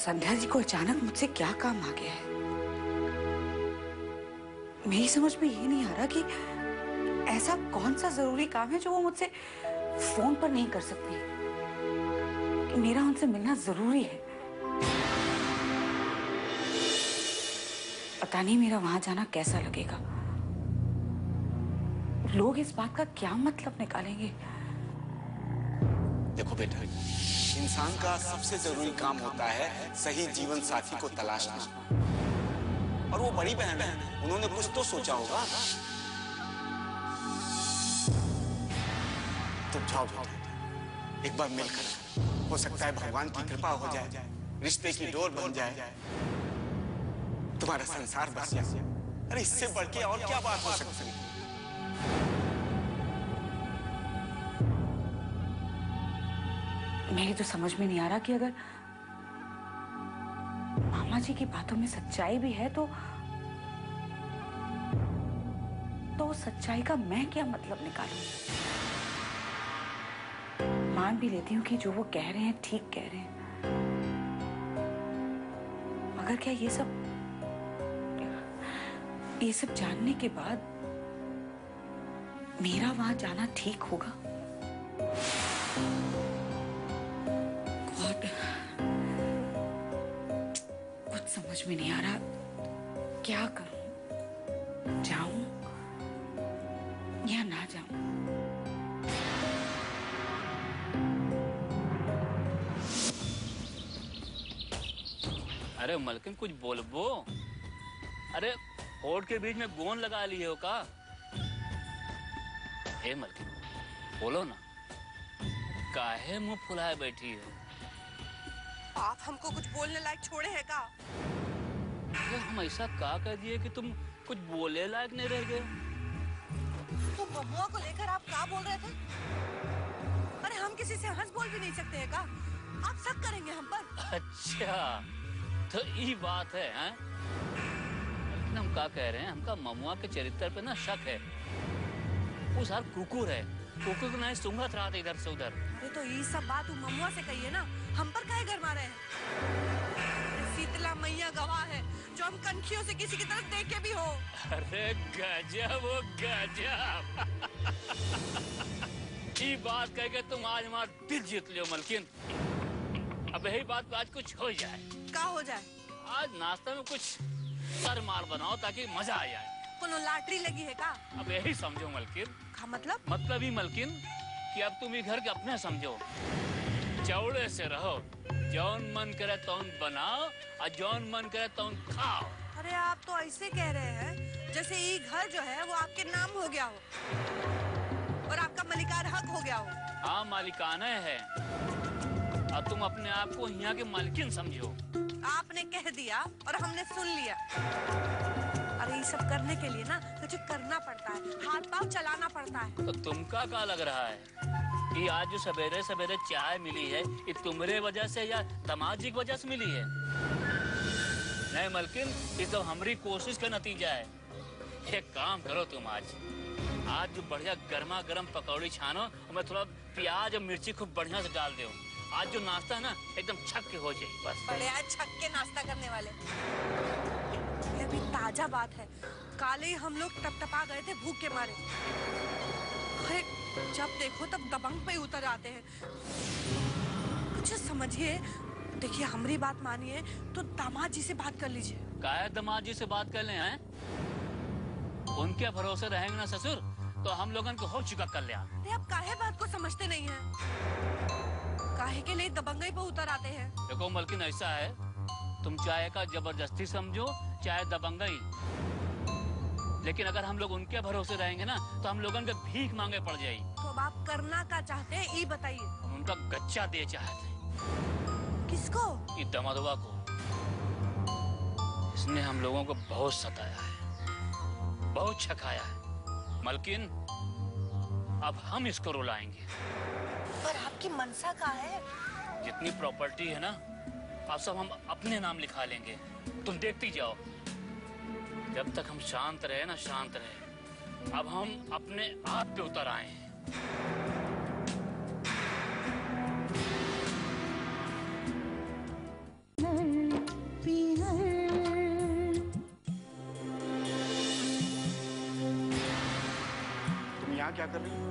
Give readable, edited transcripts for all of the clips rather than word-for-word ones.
संध्या जी को अचानक मुझसे क्या काम आ गया है? मेरी समझ में ये नहीं आ रहा कि ऐसा कौन सा जरूरी काम है जो वो मुझसे फोन पर नहीं कर सकती, कि मेरा उनसे मिलना जरूरी है। पता नहीं मेरा वहां जाना कैसा लगेगा, लोग इस बात का क्या मतलब निकालेंगे। देखो बेटा, इंसान का सबसे जरूरी काम होता है सही जीवन साथी को तलाशना। और वो बड़ी बहन है, उन्होंने कुछ तो सोचा होगा। तुम जाओ बेटा, एक बार मिलकर, हो सकता है भगवान की कृपा हो जाए, रिश्ते की डोर बन जाए, तुम्हारा संसार बस जाए। अरे इससे बढ़ के और क्या बात हो सकती है? मेरी तो समझ में नहीं आ रहा कि अगर मामा जी की बातों में सच्चाई भी है तो उस सच्चाई का मैं क्या मतलब निकालूं। मान भी लेती हूँ कि जो वो कह रहे हैं ठीक कह रहे हैं, मगर क्या ये सब जानने के बाद मेरा वहां जाना ठीक होगा? कुछ समझ में नहीं आ रहा, क्या करूं? जाऊं या ना जाऊं? अरे मलकिन कुछ बोलबो। अरे होठ के बीच में गोंद लगा लिए हो का? ए मलकिन बोलो ना, काहे मुंह फुलाए बैठी हो? आप हमको कुछ बोलने लायक छोड़े हैं का? अरे हम ऐसा का कर दिए कि तुम कुछ बोले लायक नहीं रह गए? तो ममुआ को लेकर आप क्या बोल रहे थे? अरे हम किसी से हंस बोल भी नहीं सकते हैं का? आप शक करेंगे हम पर? अच्छा तो ये बात है, हैं? लेकिन हम क्या कह रहे हैं, हमका ममुआ के चरित्र पे ना शक है। वो सार कुकुर है, कुकुर को नहीं सूंघत रहा था इधर से उधर। अरे तो ये सब बात ममुआ से कहिए ना, हम पर काहे गरमा रहे हैं? शीतला मैया गवाह है, जो हम कनखियों से किसी की तरफ देखे भी हो। अरे गजब वो गजब। ये बात कह के तुम आज हमारा दिल जीत लियो मलकिन। अब यही बात पे आज कुछ हो जाए। क्या हो जाए? आज नाश्ते में कुछ सरमार बनाओ ताकि मजा आ जाए। कोनो लॉटरी लगी है का? अब यही समझो मलकिन। का मतलब? मतलब ही मलकिन कि अब तुम ये घर के अपने समझो, चौड़े से रहो, जौन मन करे तौन बनाओ और जौन मन करे तौन खाओ। अरे आप तो ऐसे कह रहे हैं जैसे ये घर जो है वो आपके नाम हो गया हो और आपका मलिकार हक हो गया हो। हाँ मालिकाना है, और तुम अपने आप को यहाँ के मालकिन समझो। आपने कह दिया और हमने सुन लिया। अरे ये सब करने के लिए ना कुछ करना पड़ता है, हाथ पांव चलाना पड़ता है। तो तुमका क्या लग रहा है कि आज जो सवेरे सवेरे चाय मिली है ये तुम्हारे वजह से या दामाद जी की वजह से मिली है? नहीं मलकिन, ये तो हमारी कोशिश का नतीजा है। एक काम करो तुम, आज जो बढ़िया गर्मा गर्म पकौड़ी छानो और मैं थोड़ा प्याज और मिर्ची खूब बढ़िया से डाल दो। आज जो नाश्ता है ना एकदम छक के हो जाए बस। बड़े आज छक के नाश्ता करने वाले। ये भी ताजा बात है, काले ही हम लोग टपटपा गए थे भूख के मारे। अरे जब देखो तब दबंग पे उतर आते हैं। कुछ समझिए, देखिए हमारी बात मानिए तो दामाद जी से बात कर लीजिए। काहे दामाद जी से बात कर ले हैं? उनके भरोसे रहेंगे ना ससुर तो हम लोगन को हो चुका कर लिया। अरे आप काहे बात को समझते नहीं हैं? काहे के लिए दबंगई पे उतर आते हैं? देखो मलकिन ऐसा है, तुम चाहे का जबरदस्ती समझो चाहे दबंगई, लेकिन अगर हम लोग उनके भरोसे रहेंगे ना तो हम लोगन के भीख मांगे पड़ जाएगी। तो अब आप करना क्या चाहते हैं ये बताइए। हम उनका गच्चा दे चाहते हैं। किसको? ये दमादुआ को। इसने हम लोगों को बहुत सताया है, बहुत छकाया है। मलकिन अब हम इसको रुलाएंगे। पर आपकी मनसा क्या है? जितनी प्रॉपर्टी है ना आप सब हम अपने नाम लिखा लेंगे, तुम देखती जाओ। जब तक हम शांत रहे ना, शांत रहे। अब हम अपने आप पे उतर आए हैं। यहाँ क्या कर रही हो?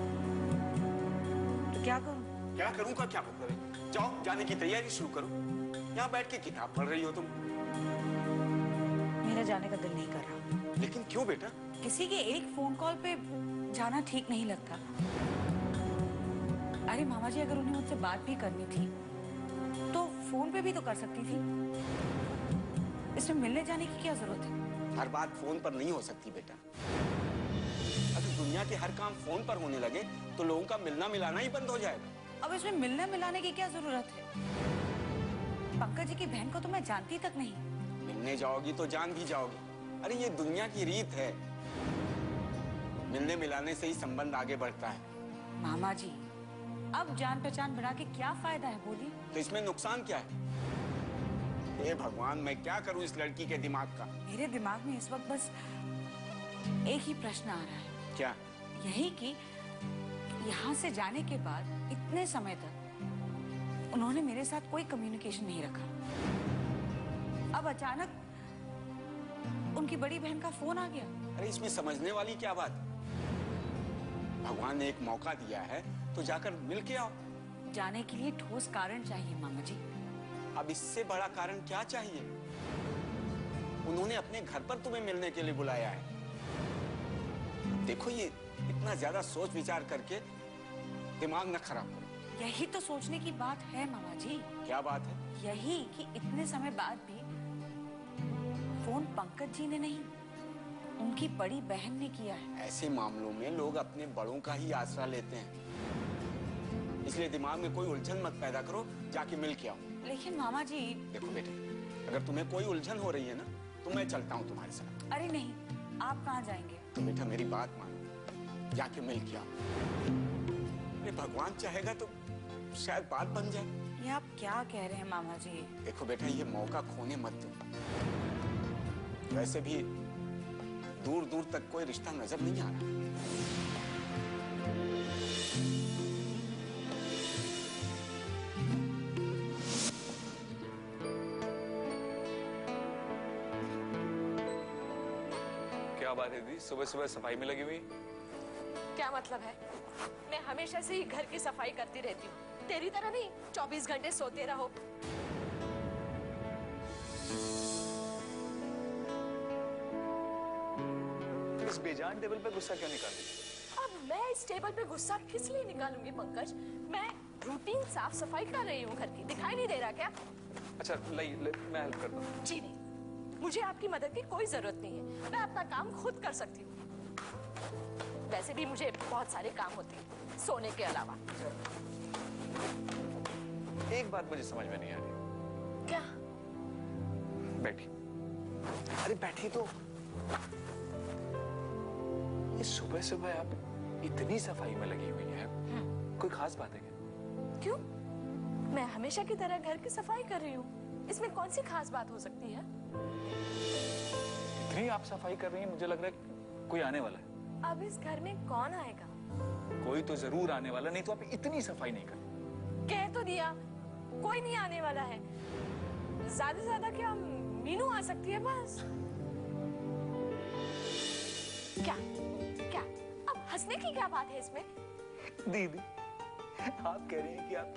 तो क्या करूं? क्या करूं का क्या मतलब है? जाओ, जाने की तैयारी शुरू करो। यहाँ बैठ के किताब पढ़ रही हो तुम। मेरा जाने का दिल नहीं कर रहा। लेकिन क्यों बेटा? किसी के एक फोन कॉल पे जाना ठीक नहीं लगता। अरे मामा जी, अगर उन्हें मुझसे बात भी करनी थी तो फोन पे भी तो कर सकती थी। इसमें मिलने जाने की क्या जरूरत है? हर बात फोन पर नहीं हो सकती बेटा। अगर दुनिया के हर काम फोन पर होने लगे तो लोगों का मिलना मिलाना ही बंद हो जाएगा। अब इसमें मिलने मिलाने की क्या जरूरत है? पंकज जी की बहन को तो मैं जानती तक नहीं। मिलने जाओगी तो जान भी जाओगी। अरे ये दुनिया की रीत है। मिलने मिलाने से ही संबंध आगे बढ़ता है। मामा जी, अब जान पहचान बढ़ा के क्या फायदा है, बोलिए? तो इसमें नुकसान क्या है? हे भगवान, मैं क्या करूं इस लड़की के दिमाग का? मेरे दिमाग में इस वक्त बस एक ही प्रश्न आ रहा है। क्या? यही कि यहाँ से जाने के बाद इतने समय तक उन्होंने मेरे साथ कोई कम्युनिकेशन नहीं रखा। अब अचानक उनकी बड़ी बहन का फोन आ गया। अरे इसमें समझने वाली क्या बात? भगवान ने एक मौका दिया है तो जाकर मिल के आओ। जाने के लिए ठोस कारण चाहिए मामा जी। अब इससे बड़ा कारण क्या चाहिए? उन्होंने अपने घर पर तुम्हें मिलने के लिए बुलाया है। देखो, ये इतना ज्यादा सोच विचार करके दिमाग न खराब करो। यही तो सोचने की बात है मामा जी। क्या बात है? यही कि इतने समय बाद भी फोन पंकज जी ने नहीं, उनकी बड़ी बहन ने किया है। ऐसे मामलों में लोग अपने बड़ों का ही आसरा लेते हैं। इसलिए दिमाग में कोई उलझन मत पैदा करो, जाके मिल के आओ। लेकिन मामा जी। देखो बेटे, अगर तुम्हें कोई उलझन हो रही है ना तो मैं चलता हूँ तुम्हारे साथ। अरे नहीं, आप कहाँ जाएंगे? तो बेटा मेरी बात मानो, जाके मिल के आओ। अरे भगवान चाहेगा तो शायद बात बन जाए। ये आप क्या कह रहे हैं मामा जी? देखो बेटा, ये मौका खोने मत दो। वैसे भी दूर दूर तक कोई रिश्ता नजर नहीं आ रहा। क्या बात है दी, सुबह सुबह सफाई में लगी हुई? क्या मतलब है? मैं हमेशा से ही घर की सफाई करती रहती हूँ, तेरी तरह नहीं 24 घंटे सोते रहो। इस बेजान टेबल पे गुस्सा क्यों निकालती? अब मैं इस टेबल पे गुस्सा किस लिए निकालूंगी पंकज? मैं रूटीन साफ सफाई कर रही हूँ घर की, दिखाई नहीं दे रहा क्या? अच्छा मैं हेल्प करता हूँ। जी नहीं, मुझे आपकी मदद की कोई जरूरत नहीं है। मैं अपना काम खुद कर सकती हूँ। वैसे भी मुझे बहुत सारे काम होते हैं सोने के अलावा। एक बात मुझे समझ में नहीं आ रही। क्या? बैठी। अरे बैठी तो। ये सुबह सुबह आप इतनी सफाई में लगी हुई है, कोई खास बात है क्या? क्यों? मैं हमेशा की तरह घर की सफाई कर रही हूँ, इसमें कौन सी खास बात हो सकती है? इतनी आप सफाई कर रही हैं, मुझे लग रहा है कोई आने वाला है। अब इस घर में कौन आएगा? कोई तो जरूर आने वाला, नहीं तो आप इतनी सफाई नहीं कर। कह तो दिया, कोई नहीं आने वाला है। ज्यादा से ज्यादा क्या मीनू आ सकती है बस। क्या क्या अब हंसने की क्या बात है इसमें? दीदी, आप कह रही हैं कि आप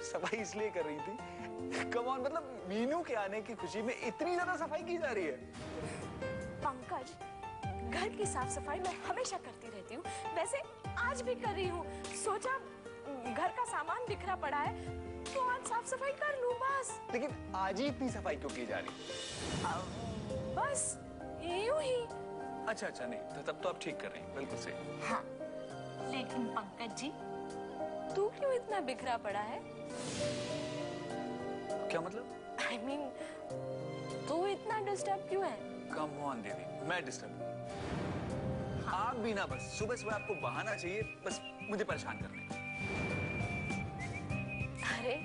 सफाई इसलिए कर रही थी, कम ऑन, मतलब मीनू के आने की खुशी में इतनी ज्यादा सफाई की जा रही है? पंकज, घर की साफ सफाई मैं हमेशा करती रहती हूँ, वैसे आज भी कर रही हूँ। सोचा घर का सामान बिखरा पड़ा है तो आज साफ सफाई कर लूँ बस। लेकिन आज ही इतनी सफाई क्यों की जा रही? बस यूं ही। अच्छा नहीं, तो तब तो आप ठीक कर रही हैं, बिल्कुल सही। हाँ, लेकिन पंकज जी, तू क्यों इतना बिखरा पड़ा है? क्या मतलब? I mean, तू इतना डिस्टर्ब क्यों है? कम ऑन दीदी, मैं डिस्टर्ब? आप भी ना, बस सुबह सुबह आपको बहाना चाहिए, बस मुझे परेशान करने का। अरे,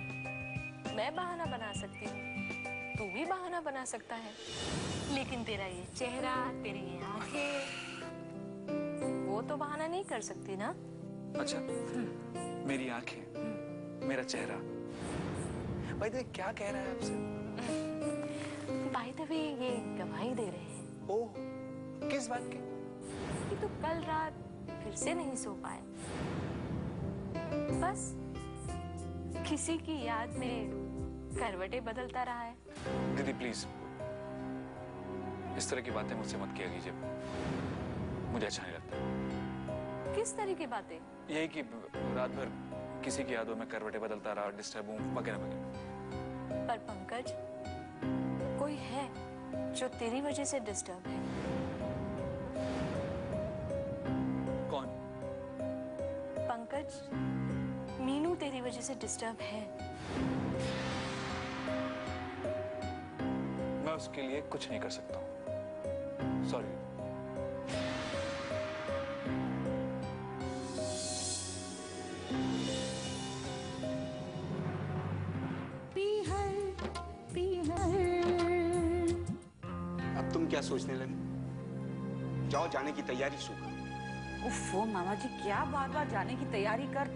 मैं बहाना बना सकती हूँ, तू भी बहाना बना सकता है, लेकिन तेरा ये चेहरा, तेरी ये आंखें, वो तो बहाना नहीं कर सकती ना? अच्छा, मेरी आंखें, मेरा चेहरा, भाई तो क्या कह रहा है आपसे? बाय द वे, ये गवाही दे रहे हैं। ओह, किस बात की? कि तू कल रात फिर से नहीं सो पाए। बस किसी की याद में करवटें बदलता रहा है। दीदी प्लीज इस तरह की बातें मुझसे मत किया कीजिए, मुझे अच्छा नहीं लगता। किस तरह की बातें? यही कि रात भर किसी की यादों में करवटें बदलता रहा, डिस्टर्ब हूँ वगैरह वगैरह। पर पंकज, कोई है जो तेरी वजह से डिस्टर्ब है। कौन? पंकज, मीनू तेरी वजह से डिस्टर्ब है। मैं उसके लिए कुछ नहीं कर सकता हूँ, सॉरी। अब तुम क्या सोचने लगे? जाओ जाने की तैयारी शुरू करो। उफ़ मामा जी, क्या बार बार जाने की तैयारी कर।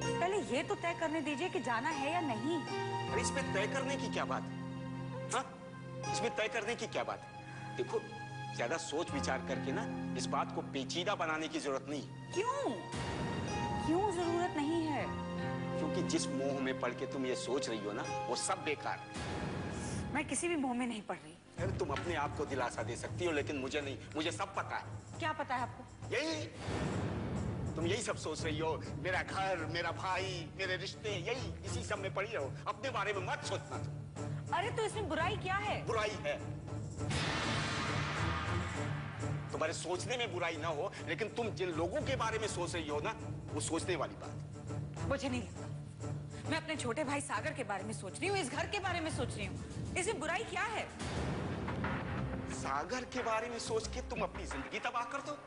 पहले ये तो तय करने दीजिए कि जाना है या नहीं। अरे इसमें तय करने की क्या बात है? हाँ? इसमें तय करने की क्या बात है? देखो, ज्यादा सोच विचार करके ना इस बात को पेचीदा बनाने की जरूरत नहीं। क्यों जरूरत नहीं है? क्योंकि जिस मोह में पड़ के तुम ये सोच रही हो ना, वो सब बेकार है। मैं किसी भी मोह में नहीं पड़ रही। अरे तुम अपने आप को दिलासा दे सकती हो, लेकिन मुझे नहीं। मुझे सब पता है। क्या पता है आपको? तुम यही सब सोच रही हो। मेरा घर, मेरा भाई, मेरे रिश्ते, यही इसी सब में पड़ी रहो। अपने बारे में मत सोचना तुम। अरे तो इसमें बुराई क्या है? बुराई है, तुम्हारे सोचने में बुराई ना हो, लेकिन तुम जिन लोगों के बारे में सोच रही हो ना, वो सोचने वाली बात। मुझे नहीं लगता। मैं अपने छोटे भाई सागर के बारे में सोच रही हूँ, इस घर के बारे में सोच रही हूँ। इसमें बुराई क्या है? सागर के बारे में सोच के तुम अपनी जिंदगी तबाह कर दो।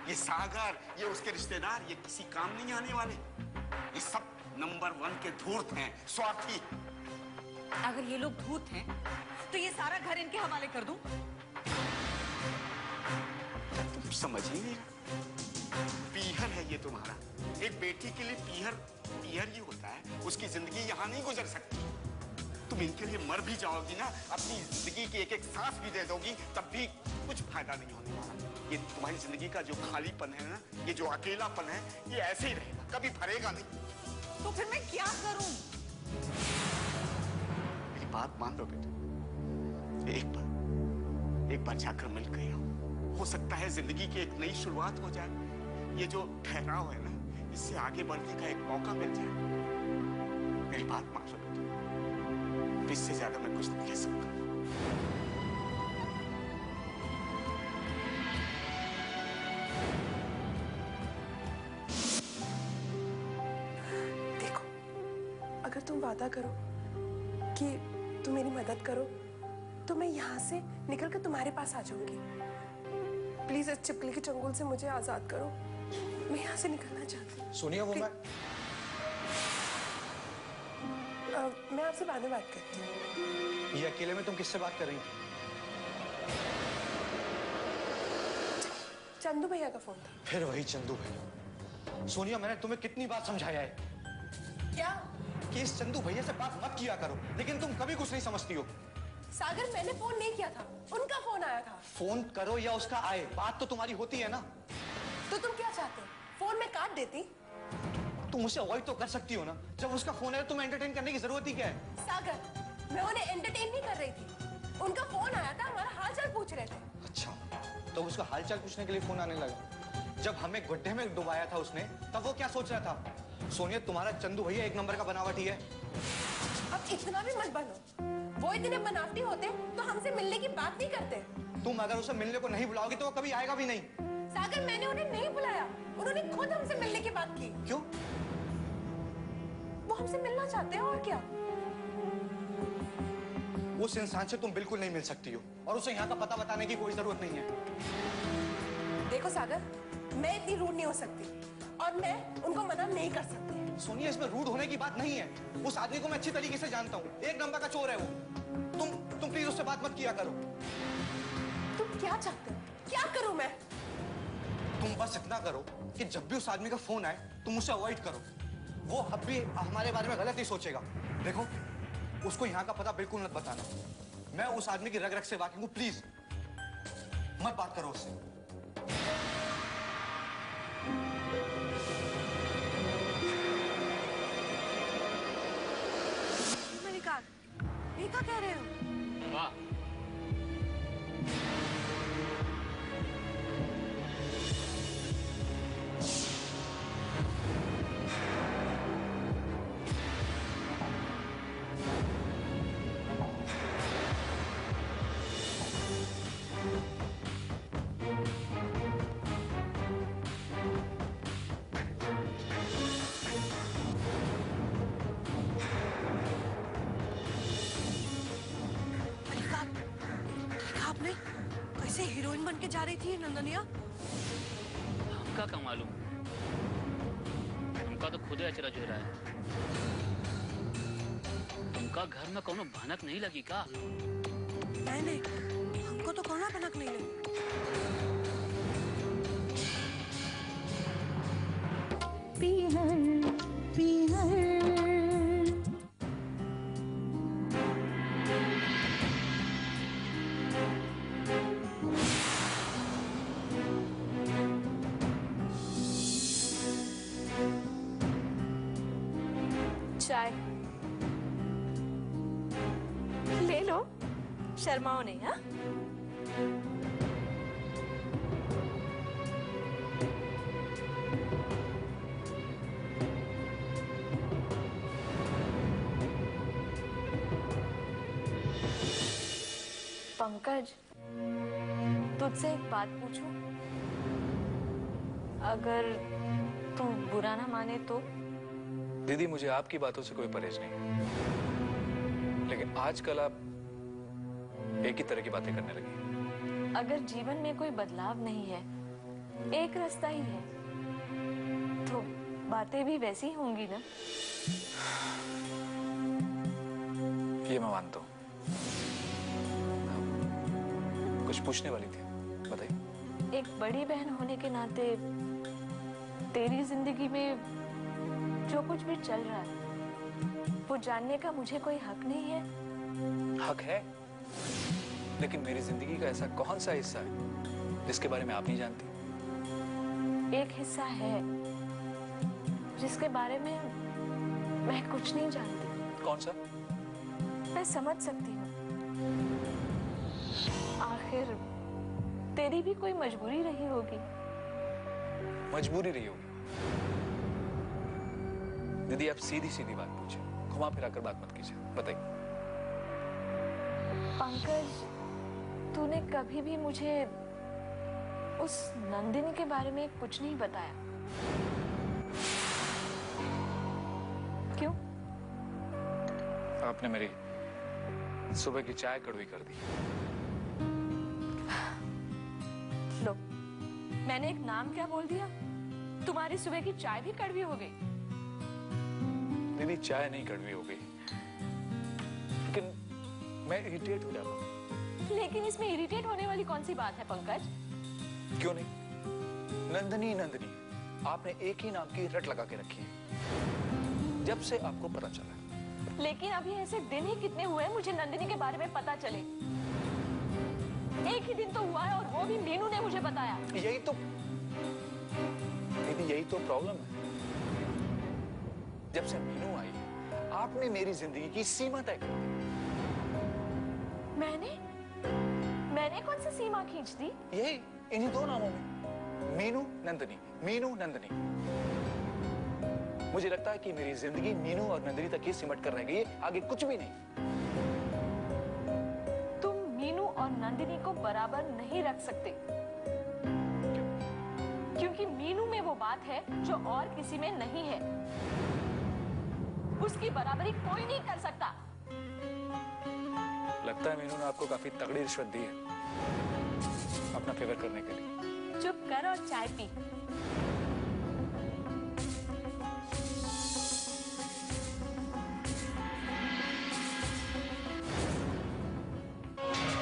ये सागर, ये उसके रिश्तेदार, ये किसी काम नहीं आने वाले। ये सब नंबर 1 के धूर्त हैं, स्वार्थी। अगर ये लोग धूर्त हैं, तो ये सारा घर इनके हवाले कर दूं? तुम समझ ही नहीं। पीहर है ये तुम्हारा। एक बेटी के लिए पीहर ही होता है। उसकी जिंदगी यहाँ नहीं गुजर सकती। तुम इनके लिए मर भी जाओगी ना, अपनी जिंदगी की एक एक सांस भी दे दोगी, तब भी कुछ फायदा नहीं होने वाला। ये तुम्हारी जिंदगी का जो खालीपन है ना, ये जो अकेलापन है, ये ऐसे ही रहेगा, कभी भरेगा नहीं। तो फिर मैं क्या करूं? मेरी बात मान लो बेटे, एक बार जाकर मिल गई हो सकता है जिंदगी की एक नई शुरुआत हो जाए। ये जो ठहराव है ना, इससे आगे बढ़ने का एक मौका मिल जाए। मेरी बात मान लो बेटे, इससे ज्यादा मैं कुछ नहीं कह सकता। देखो, अगर तुम वादा करो कि तुम मेरी मदद करो, तो मैं यहाँ से निकलकर तुम्हारे पास आ जाऊंगी। प्लीज इस चिपकली के चंगुल से मुझे आजाद करो। मैं यहाँ से निकलना चाहती हूँ। सुनिए, वो मैं आपसे बाद में बात करती हूँ। ये अकेले में तुम किससे बात कर रही थी? चंदू भैया का फोन था। फिर वही चंदू भैया। सोनिया, मैंने तुम्हें कितनी बार समझाया है क्या? कि इस चंदू भैया से बात मत किया करो, लेकिन तुम कभी कुछ नहीं समझती हो। सागर, मैंने फोन नहीं किया था, उनका फोन आया था। फोन करो या उसका आए, बात तो तुम्हारी होती है ना। तो तुम क्या चाहते हो? फोन में काट देती। तुम उसे अवॉइड तो कर सकती हो ना। जब उसका फोन है, तुम्हें एंटरटेन करने की जरूरत ही क्या है? सागर, मैं उन्हें एंटरटेन नहीं कर रही थी। उनका फोन आया था, हमारा हालचाल पूछ रहे थे। अच्छा, तो उसका हालचाल पूछने के लिए फोन आने लगा। जब हमें गड्ढे में डुबाया था उसने, तब वो क्या सोच रहा था? सोनिया, तुम्हारा चंदू भैया एक नंबर का बनावटी है। अब इतना भी मत बनो। वो इतने बनावटी होते तो हमसे मिलने की बात नहीं करते। तुम अगर उसे मिलने को नहीं बुलाओगी तो वो कभी आएगा भी नहीं। सागर, मैंने उन्हें नहीं बुलाया, उन्होंने खुद हमसे मिलने की बात की। क्यों? वो हमसे मिलना चाहते हैं, और क्या। उस इंसान से तुम बिल्कुल नहीं मिल सकती हो, और उसे यहाँ का पता बताने की कोई जरूरत नहीं है। देखो सागर, मैं इतनी रूड नहीं हो सकती, और मैं उनको मना नहीं कर सकती। सोनिया, इसमें रूड होने की बात नहीं है। उस आदमी को मैं अच्छी तरीके से जानता हूँ, एक नंबर का चोर है वो। तुम प्लीज उससे बात मत किया करो। तुम क्या चाहते हो? क्या करूं मैं? तुम बस इतना करो कि जब भी उस आदमी का फोन आए, तुम उसे अवॉइड करो। वो अब भी हमारे बारे में गलत ही सोचेगा। देखो, उसको यहाँ का पता बिल्कुल मत बताना। मैं उस आदमी की रग रग से वाकिफ हूँ, प्लीज मत बात करो उससे। पक्का कह रहे हो? वाह, देखा देखा आपने कैसे हीरोइन बन के जा रही थी नंदनिया? हमका का मालूम, हमका तो खुदे अचरज हो रहा है। तुमका घर में कोनो भनक नहीं लगी का? नहीं नहीं, हमको तो कोना भनक नहीं लगी। पीहर पीहर चाय ले लो, शर्माओ नहीं। हाँ, पंकज, तुझसे एक बात पूछूं? अगर तू बुरा ना माने तो? दीदी, मुझे आपकी बातों से कोई परहेज नहीं, लेकिन आजकल आप एक ही तरह की बातें करने लगी। अगर जीवन में कोई बदलाव नहीं है, एक रास्ता ही है, तो बातें भी वैसी ही होंगी ना? ये मैं मानता हूँ। कुछ पूछने वाली थी, बताइए। एक बड़ी बहन होने के नाते तेरी जिंदगी में जो कुछ भी चल रहा है, वो जानने का मुझे कोई हक नहीं है? हक है, लेकिन मेरी जिंदगी का ऐसा कौन सा हिस्सा है जिसके बारे में आप नहीं जानती? एक हिस्सा है जिसके बारे में मैं कुछ नहीं जानती। कौन सा? मैं समझ सकती हूँ, आखिर तेरी भी कोई मजबूरी रही होगी। मजबूरी रही होगी। दीदी, आप सीधी सीधी बात पूछे, घुमा फिरा कर बात मत कीजिए, बताइए। पंकज, तूने कभी भी मुझे उस नंदिनी के बारे में कुछ नहीं बताया। क्यों? आपने मेरी सुबह की चाय कड़वी कर दी। लो, मैंने एक नाम क्या बोल दिया? तुम्हारी सुबह की चाय भी कड़वी हो गई। दीदी, चाय नहीं कड़वी हो गई, लेकिन मैं इरिटेट हो जाता हूँ। लेकिन इसमें इरिटेट होने वाली कौन सी बात है पंकज? क्यों नहीं? नंदनी नंदनी, आपने एक ही नाम की रट लगा के रखी है जब से आपको पता चला। लेकिन अभी ऐसे दिन ही कितने हुए हैं मुझे नंदिनी के बारे में पता चले? एक ही दिन तो हुआ है, और वो भी मीनू ने मुझे बताया। यही तो दीदी, यही तो प्रॉब्लम है। जब से मीनू आई, आपने मेरी जिंदगी की सीमा तय कर दी। मैंने कौन सी सीमा खींच दी? यही, इन्हीं दो नामों में, मीनू नंदनी, मीनू नंदनी। मुझे लगता है कि मेरी जिंदगी मीनू और नंदनी तक ही सिमट कर रह गई है, आगे कुछ भी नहीं। तुम मीनू और नंदिनी को बराबर नहीं रख सकते। क्योंकि मीनू में वो बात है जो और किसी में नहीं है। उसकी बराबरी कोई नहीं कर सकता। लगता है मीनू ने आपको काफी तगड़ी रिश्वत दी है अपना फेवर करने के लिए। चुप कर और चाय पी।